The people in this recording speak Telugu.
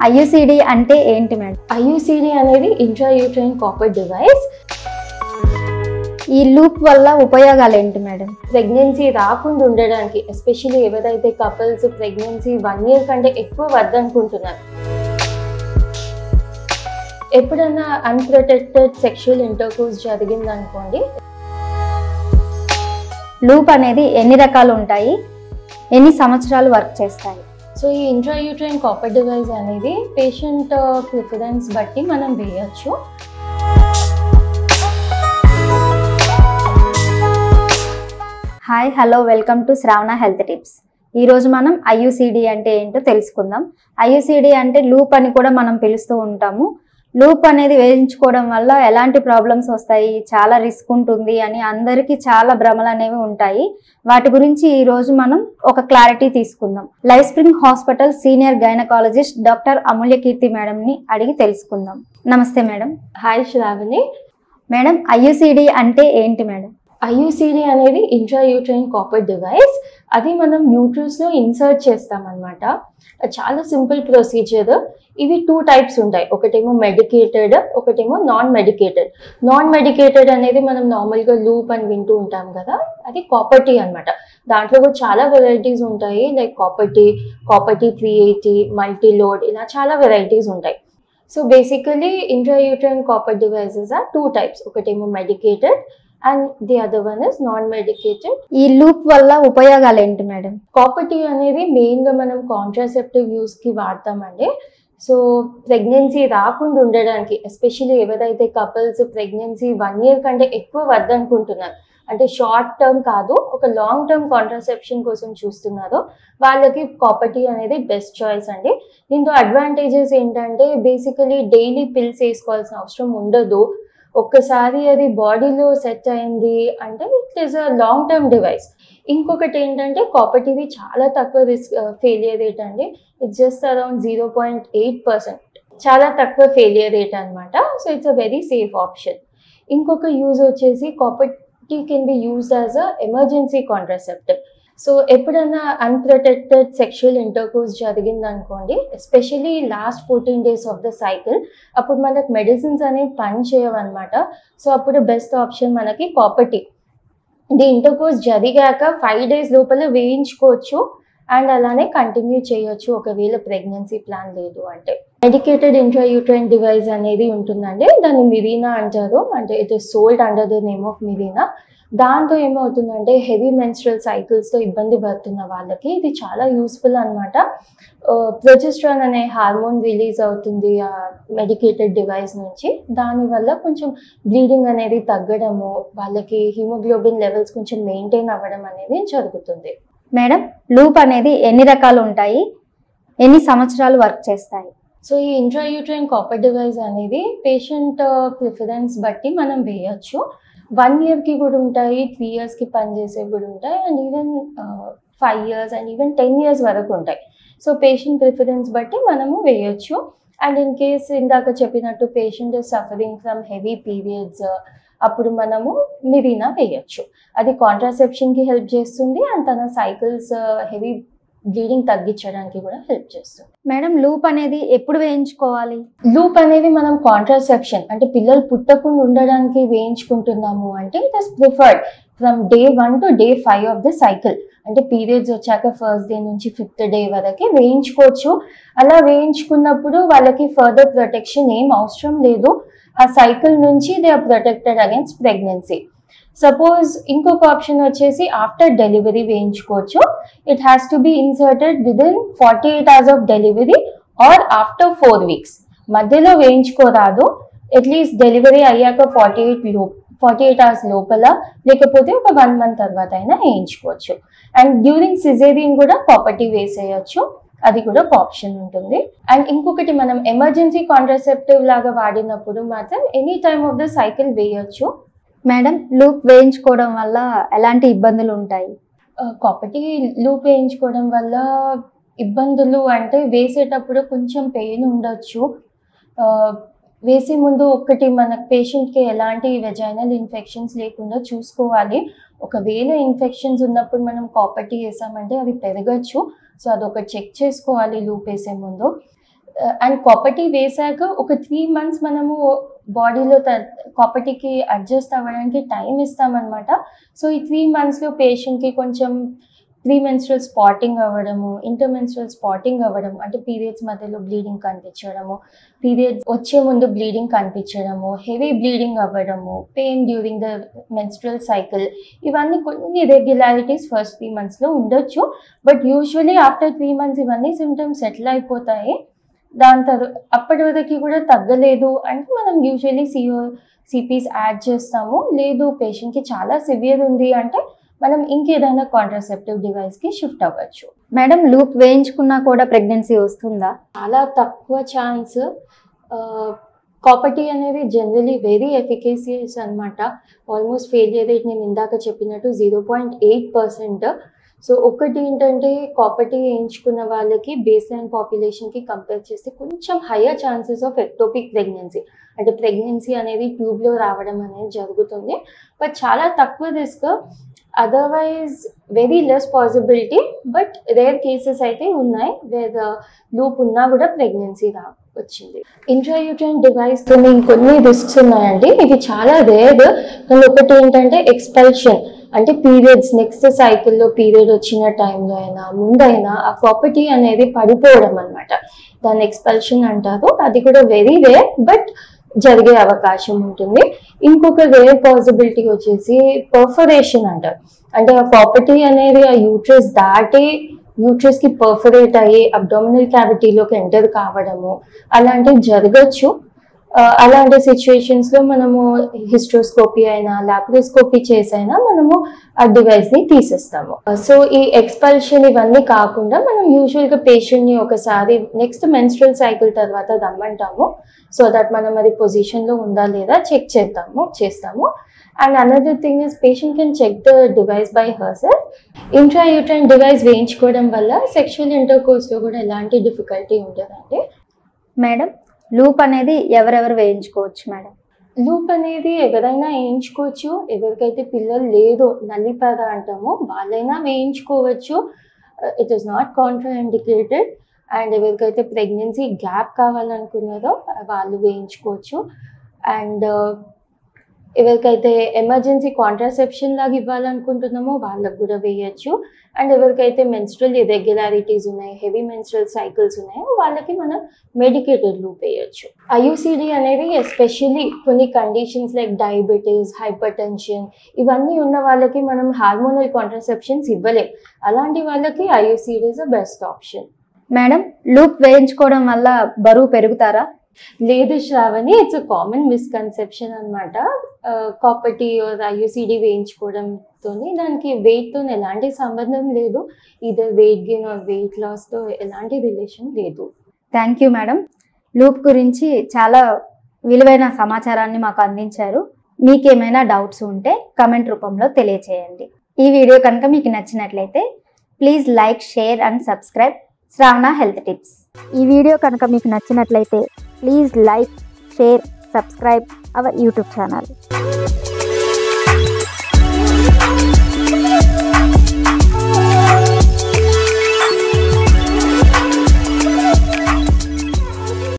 IUCD అంటే ఏంటి మేడం? IUCD అనేది ఇంట్రాయూట్రైన్ కాపర్ డివైస్. ఈ లూప్ వల్ల ఉపయోగాలు ఏంటి మేడం? ప్రెగ్నెన్సీ రాకుండా ఉండడానికి, ఎస్పెషల్లీ ఎవరైతే కపుల్స్ ప్రెగ్నెన్సీ 1 year కంటే ఎక్కువ వద్దనుకుంటున్నారు, ఎప్పుడైనా అన్ప్రొటెక్టెడ్ సెక్షువల్ ఇంటర్కోర్స్ జరిగిందనుకోండి. లూప్ అనేది ఎన్ని రకాలు ఉంటాయి, ఎన్ని సంవత్సరాలు వర్క్ చేస్తాయి? సో ఈ ఇంట్రాయూట్రైన్ కాపర్ డివైస్ అనేది పేషెంట్ ప్రిఫరెన్స్ బట్టి మనం వేయచ్చు. Hi, hello, welcome to Shravana health tips. ఈరోజు మనం IUCD అంటే ఏంటో తెలుసుకుందాం. IUCD అంటే లూప్ అని కూడా మనం పిలుస్తూ ఉంటాము. లూప్ అనేది వేయించుకోవడం వల్ల ఎలాంటి ప్రాబ్లమ్స్ వస్తాయి, చాలా రిస్క్ ఉంటుంది అని అందరికీ చాలా భ్రమలు అనేవి ఉంటాయి. వాటి గురించి ఈరోజు మనం ఒక క్లారిటీ తీసుకుందాం. Life spring hospital senior gynaecologist doctor Amulya Keerthi మేడంని అడిగి తెలుసుకుందాం. నమస్తే madam. Hi Sravani. Madam, IUCD అంటే ఏంటి మేడం? IUCD అనేది ఇంట్రాయూట్రైన్ కాపర్ డివైస్. అది మనం యూట్రస్లో ఇన్సర్ట్ చేస్తామన్నమాట. చాలా సింపుల్ ప్రొసీజర్. ఇవి 2 types ఉంటాయి. ఒకటేమో మెడికేటెడ్, ఒకటేమో నాన్ మెడికేటెడ్. నాన్ మెడికేటెడ్ అనేది మనం నార్మల్గా లూప్ అని వింటూ ఉంటాం కదా, అది కాపర్ టీ అనమాట. దాంట్లో కూడా చాలా వెరైటీస్ ఉంటాయి. Like copper T 380, multi load, ఇలా చాలా వెరైటీస్ ఉంటాయి. So basically intrauterine copper devices are 2 types. ఒకటేమో medicated and the other one is non medicated. ఈ లూప్ వల్ల ఉపయోగాలు ఏంటి మేడం? కాపర్ టీ అనేది మెయిన్గా మనం కాంట్రాసెప్టివ్ యూస్కి వాడతామండి. సో ప్రెగ్నెన్సీ రాకుండా ఉండడానికి, ఎస్పెషల్లీ ఎవరైతే కపుల్స్ ప్రెగ్నెన్సీ 1 year కంటే ఎక్కువ వద్దనుకుంటున్నారు, అంటే షార్ట్ టర్మ్ కాదు, ఒక లాంగ్ టర్మ్ కాంట్రాసెప్షన్ కోసం చూస్తున్నారో వాళ్ళకి కాపర్ టీ అనేది బెస్ట్ చాయిస్ అండి. దీంతో అడ్వాంటేజెస్ ఏంటంటే బేసికలీ డైలీ పిల్స్ వేసుకోవాల్సిన అవసరం ఉండదు. ఒక్కసారి అది బాడీలో సెట్ అయింది అంటే it is a long term device. ఇంకొకటి ఏంటంటే కాపర్ టీవీ చాలా తక్కువ రిస్క్ ఫెయిలియర్ రేట్ అండి. ఇట్స్ జస్ట్ అరౌండ్ 0.8%, చాలా తక్కువ ఫెయిలియర్ రేట్ అనమాట. So it's a very safe option. ఇంకొక యూజ్ వచ్చేసి copper T can be used as a emergency contraceptive. So ఎప్పుడైనా అన్ప్రొటెక్టెడ్ సెక్షువల్ ఇంటర్కోర్స్ జరిగిందనుకోండి, especially last 14 days of the cycle, అప్పుడు మనకు మెడిసిన్స్ అనేవి పని చేయవన్నమాట. సో అప్పుడు బెస్ట్ ఆప్షన్ మనకి కాపర్ టీ. ఇది ఇంటర్కోర్స్ జరిగాక 5 days లోపల వేయించుకోవచ్చు అండ్ అలానే కంటిన్యూ చేయొచ్చు ఒకవేళ ప్రెగ్నెన్సీ ప్లాన్ లేదు అంటే. మెడికేటెడ్ ఇంట్రాయూట్రైన్ డివైస్ అనేది ఉంటుందండి. దాన్ని మిరీనా అంటారు, అంటే it is sold under the name of Mirena. దాంతో ఏమవుతుందంటే హెవీ మెన్స్ట్రల్ సైకిల్స్తో ఇబ్బంది పడుతున్న వాళ్ళకి ఇది చాలా యూస్ఫుల్ అనమాట. ప్రొజెస్ట్రాన్ అనే హార్మోన్ రిలీజ్ అవుతుంది ఆ మెడికేటెడ్ డివైస్ నుంచి. దానివల్ల కొంచెం బ్లీడింగ్ అనేది తగ్గడము, వాళ్ళకి హిమోగ్లోబిన్ లెవెల్స్ కొంచెం మెయింటైన్ అవ్వడం అనేది జరుగుతుంది. మేడం, లూప్ అనేది ఎన్ని రకాలు ఉంటాయి, ఎన్ని సంవత్సరాలు వర్క్ చేస్తాయి? సో ఈ ఇంట్రాయూట్రైన్ కాపర్ డివైస్ అనేది పేషెంట్ ప్రిఫరెన్స్ బట్టి మనం వేయచ్చు. 1 yearకి కూడా ఉంటాయి, 3 yearsకి పనిచేసేవి కూడా ఉంటాయి, and even 5 years and even 10 years వరకు ఉంటాయి. సో పేషెంట్ ప్రిఫరెన్స్ బట్టి మనము వేయచ్చు. అండ్ ఇన్ కేస్ ఇందాక చెప్పినట్టు patient suffering from heavy periods, అప్పుడు మనము మిరీనా వేయచ్చు. అది కాంట్రాసెప్షన్కి హెల్ప్ చేస్తుంది అండ్ తన సైకిల్స్ హెవీ బ్లీడింగ్ తగ్గించడానికి కూడా హెల్ప్ చేస్తుంది. మేడం, లూప్ అనేది ఎప్పుడు వేయించుకోవాలి? లూప్ అనేది మనం కాంట్రాసెప్షన్ అంటే పిల్లలు పుట్టకుండా ఉండడానికి వేయించుకుంటున్నాము అంటే it is preferred from day 1 to day 5 of the cycle. అంటే పీరియడ్స్ వచ్చాక 1st day నుంచి 5th day వరకు వేయించుకోవచ్చు. అలా వేయించుకున్నప్పుడు వాళ్ళకి ఫర్దర్ ప్రొటెక్షన్ ఏం అవసరం లేదు. ఆ సైకిల్ నుంచి they are protected against pregnancy. Suppose ఇంకొక ఆప్షన్ వచ్చేసి ఆఫ్టర్ డెలివరీ వేయించుకోవచ్చు. It has to be inserted within 48 hours of delivery or after 4 weeks. మధ్యలో వేయించుకోరాదు. అట్లీస్ట్ డెలివరీ అయ్యాక 48 hours లోపల, లేకపోతే ఒక 1 month తర్వాత అయినా వేయించుకోవచ్చు. అండ్ డ్యూరింగ్ సిజేరియన్ కూడా కాపర్ టీ వేసేయచ్చు, అది కూడా ఒక ఆప్షన్ ఉంటుంది. అండ్ ఇంకొకటి, మనం ఎమర్జెన్సీ కాంట్రాసెప్టివ్ లాగా వాడినప్పుడు మాత్రం any time of the cycle వేయచ్చు. మేడం, లూప్ వేయించుకోవడం వల్ల ఎలాంటి ఇబ్బందులు ఉంటాయి? కాపర్ టీ లూప్ వేయించుకోవడం వల్ల ఇబ్బందులు అంటే వేసేటప్పుడు కొంచెం పెయిన్ ఉండొచ్చు. వేసే ముందు ఒకటి మన పేషెంట్కి ఎలాంటి వెజైనల్ ఇన్ఫెక్షన్స్ లేకుండా చూసుకోవాలి. ఒకవేళ ఇన్ఫెక్షన్స్ ఉన్నప్పుడు మనం కాపర్ టీ వేసామంటే అవి పెరగచ్చు. సో అదొకటి చెక్ చేసుకోవాలి లూప్ వేసే ముందు. అండ్ కాపర్టీ వేసాక ఒక 3 months మనము బాడీలో కాపర్టీకి అడ్జస్ట్ అవ్వడానికి టైం ఇస్తామన్నమాట. సో ఈ 3 monthsలో పేషెంట్కి కొంచెం ప్రీమెన్స్ట్రల్ స్పాటింగ్ అవ్వడము, ఇంటర్మెన్స్ట్రల్ స్పాటింగ్ అవ్వడం, అంటే పీరియడ్స్ మధ్యలో బ్లీడింగ్ కనిపించడము, పీరియడ్స్ వచ్చే ముందు బ్లీడింగ్ కనిపించడము, హెవీ బ్లీడింగ్ అవ్వడము, pain during the menstrual cycle, ఇవన్నీ కొన్ని ఇర్రెగ్యులారిటీస్ ఫస్ట్ 3 monthsలో ఉండొచ్చు. బట్ యూజువలీ ఆఫ్టర్ 3 months ఇవన్నీ సిమ్టమ్స్ సెటిల్ అయిపోతాయి. దాని తర్వాత అప్పటి వరకు కూడా తగ్గలేదు అంటే మనం యూజువలీ సిపిస్ యాడ్ చేస్తాము. లేదు పేషెంట్కి చాలా సివియర్ ఉంది అంటే మనం ఇంకేదైనా కాంట్రాసెప్టివ్ డివైస్కి షిఫ్ట్ అవ్వచ్చు. మేడం, లూప్ వేయించుకున్నా కూడా ప్రెగ్నెన్సీ వస్తుందా? చాలా తక్కువ ఛాన్స్. కాపర్టీ అనేది జనరలీ వెరీ ఎఫికేసియస్ అనమాట. ఆల్మోస్ట్ ఫెయిలియర్ రేట్ నేను ఇందాక చెప్పినట్టు 0.8%. సో ఒకటి ఏంటంటే కాపర్టీ వేయించుకున్న వాళ్ళకి బేస్ లైన్ పాపులేషన్కి కంపేర్ చేస్తే కొంచెం higher chances of ectopic pregnancy, అంటే ప్రెగ్నెన్సీ అనేది ట్యూబ్లో రావడం అనేది జరుగుతుంది. బట్ చాలా తక్కువ risk. Otherwise very less possibility, but rare cases అయితే ఉన్నాయి వేర్ లూప్ ఉన్నా కూడా ప్రెగ్నెన్సీ వచ్చింది. ఇంట్రాయూట్రైన్ డివైస్తో ఇంకొన్ని రిస్క్స్ ఉన్నాయండి. ఇది చాలా రేర్. కానీ ఒకటి ఏంటంటే ఎక్స్పల్షన్, అంటే పీరియడ్స్ నెక్స్ట్ సైకిల్లో పీరియడ్ వచ్చిన టైంలో అయినా ముందైనా ఆ కాపర్టీ అనేది పడిపోవడం అనమాట. దాన్ని ఎక్స్పల్షన్ అంటారు. అది కూడా వెరీ రేర్, బట్ జరిగే అవకాశం ఉంటుంది. ఇంకొక రేర్ పాసిబిలిటీ వచ్చేసి పర్ఫరేషన్ అంటారు. అంటే ఆ కాపర్టీ అనేది ఆ యూట్రస్ దాటి యూట్రస్కి పర్ఫరేట్ అయ్యి అబ్డామినల్ క్యావిటీలోకి ఎంటర్ కావడము అలాంటివి జరగచ్చు. అలాంటి సిచ్యువేషన్స్లో మనము హిస్ట్రోస్కోపీ అయినా లాప్రోస్కోపీ చేసైనా మనము ఆ డివైస్ని తీసేస్తాము. సో ఈ ఎక్స్పల్షన్ ఇవన్నీ కాకుండా మనం యూజువల్గా పేషెంట్ని ఒకసారి నెక్స్ట్ మెన్స్ట్రల్ సైకిల్ తర్వాత రమ్మంటాము. సో దట్ మనం అది పొజిషన్లో ఉందా లేదా చెక్ చేస్తాము. And another thing is patient can check the device by herself. Intrauterine device వేయించుకోవడం వల్ల సెక్షువల్ ఇంటర్కోర్స్లో కూడా ఎలాంటి డిఫికల్టీ ఉండదండి. మేడం, లూప్ అనేది ఎవరెవరు వేయించుకోవచ్చు మేడం? లూప్ అనేది ఎవరైనా వేయించుకోవచ్చు. ఎవరికైతే పిల్లలు లేదో నల్లిపద అంటామో వాళ్ళైనా వేయించుకోవచ్చు. It is not contraindicated. And ఎవరికైతే ప్రెగ్నెన్సీ గ్యాప్ కావాలనుకున్నారో వాళ్ళు వేయించుకోవచ్చు. అండ్ ఎవరికైతే ఎమర్జెన్సీ కాంట్రాసెప్షన్ లాగా ఇవ్వాలనుకుంటున్నామో వాళ్ళకు కూడా వేయచ్చు. అండ్ ఎవరికైతే మెన్స్ట్రల్ ఇర్రెగ్యులారిటీస్ ఉన్నాయి, హెవీ మెన్స్ట్రల్ సైకిల్స్ ఉన్నాయో వాళ్ళకి మనం మెడికేటెడ్ లూప్ వేయచ్చు. ఐయుసిడి అనేది ఎస్పెషల్లీ కొన్ని conditions like diabetes, hypertension ఇవన్నీ ఉన్న వాళ్ళకి మనం హార్మోనల్ కాంట్రాసెప్షన్స్ ఇవ్వలేం. అలాంటి వాళ్ళకి IUCD is the best option. Madam, loop వేయించుకోవడం వల్ల బరువు పెరుగుతారా? లేదు Sravani, it's a common misconception అనమాట. కాపర్టీ ఐయుసిడి వేయించుకోవడంతో దానికి వెయిట్తో ఎలాంటి సంబంధం లేదు. Either weight gain or weight లాస్తో ఎలాంటి రిలేషన్ లేదు. Thank you madam. లూప్ గురించి చాలా విలువైన సమాచారాన్ని మాకు అందించారు. మీకేమైనా డౌట్స్ ఉంటే కమెంట్ రూపంలో తెలియచేయండి. ఈ వీడియో కనుక మీకు నచ్చినట్లయితే please like, share and subscribe Shravana health tips. ఈ వీడియో కనుక మీకు నచ్చినట్లయితే please like, share, subscribe our YouTube channel.